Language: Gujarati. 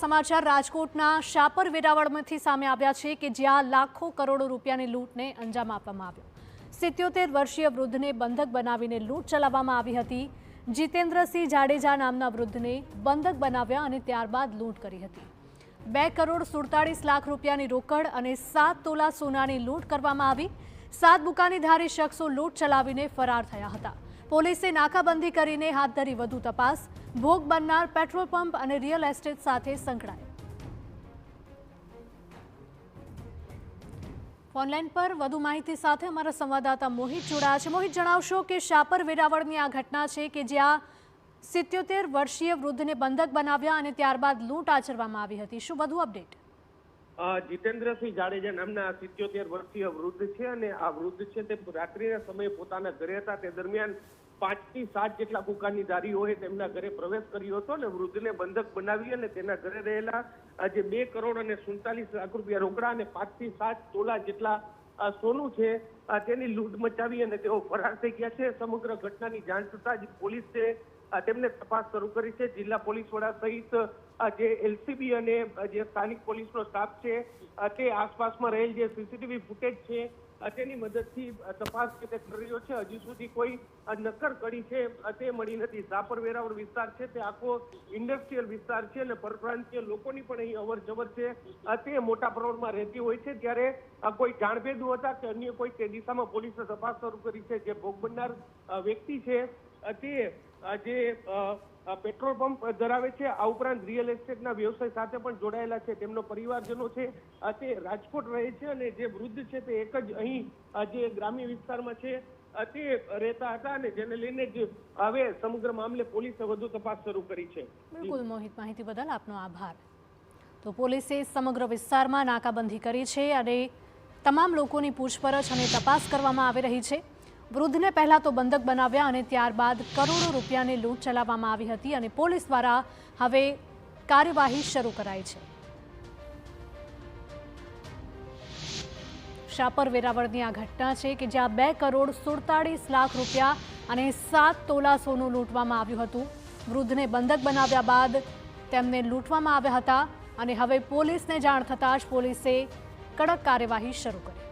સમાચાર રાજકોટના શાપર વેરાવળમાંથી સામે આવ્યા છે કે જ્યાં લાખો કરોડો રૂપિયાની લૂંટને અંજામ આપવામાં આવ્યો। 77 વર્ષીય વૃદ્ધને બંધક બનાવીને લૂંટ ચલાવવામાં આવી હતી। જીતેન્દ્રસિંહ જાડેજા નામના વૃદ્ધને બંધક બનાવ્યા અને ત્યારબાદ લૂંટ કરી હતી। 2 કરોડ 47 લાખ રૂપિયાની રોકડ અને 7 તોલા સોનાની લૂંટ કરવામાં આવી। 7 બુકાનીધારી શખ્સો લૂંટ ચલાવીને ફરાર થયા હતા। પોલીસે નાકાબંધી કરીને હાથ ધરી વધુ તપાસ। ભોગ બનનાર પેટ્રોલ પંપ અને રિયલ એસ્ટેટ સાથે સંકળાયેલ। ઓનલાઈન પર વધુ માહિતી સાથે અમારા સંવાદદાતા મોહિત જોડાયા છે। મોહિત, જણાવશો કે શાપર વેરાવળની આ ઘટના છે કે જ્યાં 77 વર્ષીય વૃદ્ધને બંધક બનાવ્યા અને ત્યારબાદ લૂંટ આચરવામાં આવી હતી। શું વધુ અપડેટ? જીતેન્દ્રસિંહ જાડેજા નામના 77 વર્ષીય વૃદ્ધ છે અને આ વૃદ્ધ છે તે રાત્રિના સમયે પોતાના ઘરે હતા। તે દરમિયાન 5 થી 7 જેટલા બુકાનીધારીઓએ તેમના ઘરે પ્રવેશ કર્યો હતો અને વૃદ્ધને બંધક બનાવી અને તેના ઘરે રહેલા જે 2 કરોડ અને 47 લાખ રૂપિયા રોકડા અને 5 થી 7 તોલા જેટલા સોનું છે તેની લૂંટ મચાવી અને તેઓ ફરાર થઈ ગયા છે। સમગ્ર ઘટનાની જાણ થતાં જ પોલીસે તેમને તપાસ શરૂ કરી છે। જિલ્લા પોલીસ વડા સહિત જે એલસીબી અને જે સ્થાનિક પોલીસનો સ્ટાફ છે તે આસપાસમાં રહેલ જે સીસીટીવી ફૂટેજ છે તેની મદદથી તપાસ કરી રહ્યો છે। હજી સુધી કોઈ નક્કર કડી છે તે મળી નથી। શાપર વેરાવળ વિસ્તાર છે તે આખો ઇન્ડસ્ટ્રીયલ વિસ્તાર છે અને પરપ્રાંતીય લોકોની પણ અહીં અવર જવર છે તે મોટા પ્રમાણમાં રહેતી હોય છે। ત્યારે કોઈ જાણભેદુ હતા કે અન્ય કોઈ તે દિશામાં પોલીસે તપાસ શરૂ કરી છે। જે ભોગ બનનાર વ્યક્તિ છે તે જે પેટ્રોલ પંપ ધરાવે છે, આ ઉપરાંત રિયલ એસ્ટેટના વ્યવસાય સાથે પણ જોડાયેલા છે। તેમનો પરિવારજનો છે તે રાજકોટ રહે છે અને જે વૃદ્ધ છે તે એક જ અહીં જે ગ્રામ્ય વિસ્તારમાં છે તે રહેતા હતા અને જેને લઈને જ હવે સમગ્ર મામલે પોલીસે વધુ તપાસ શરૂ કરી છે। બિલકુલ મોહિત, માહિતી બદલ આપનો આભાર। તો પોલીસે સમગ્ર વિસ્તારમાં નાકાબંધી કરી છે અને તમામ લોકોની પૂછપરછ અને તપાસ કરવામાં આવી રહી છે। વૃદ્ધને પહેલા તો બંધક બનાવ્યા અને ત્યારબાદ કરોડો રૂપિયાની લૂંટ ચલાવવામાં આવી હતી અને પોલીસ દ્વારા હવે કાર્યવાહી શરૂ કરાઈ છે। શાપર વેરાવળની આ ઘટના છે કે જ્યાં 2 કરોડ 47 લાખ રૂપિયા અને 7 તોલા સોનું લૂંટવામાં આવ્યું હતું। વૃદ્ધને બંધક બનાવ્યા બાદ તેમને લૂંટવામાં આવ્યા હતા અને હવે પોલીસને જાણ થતાં જ પોલીસે કડક કાર્યવાહી શરૂ કરી।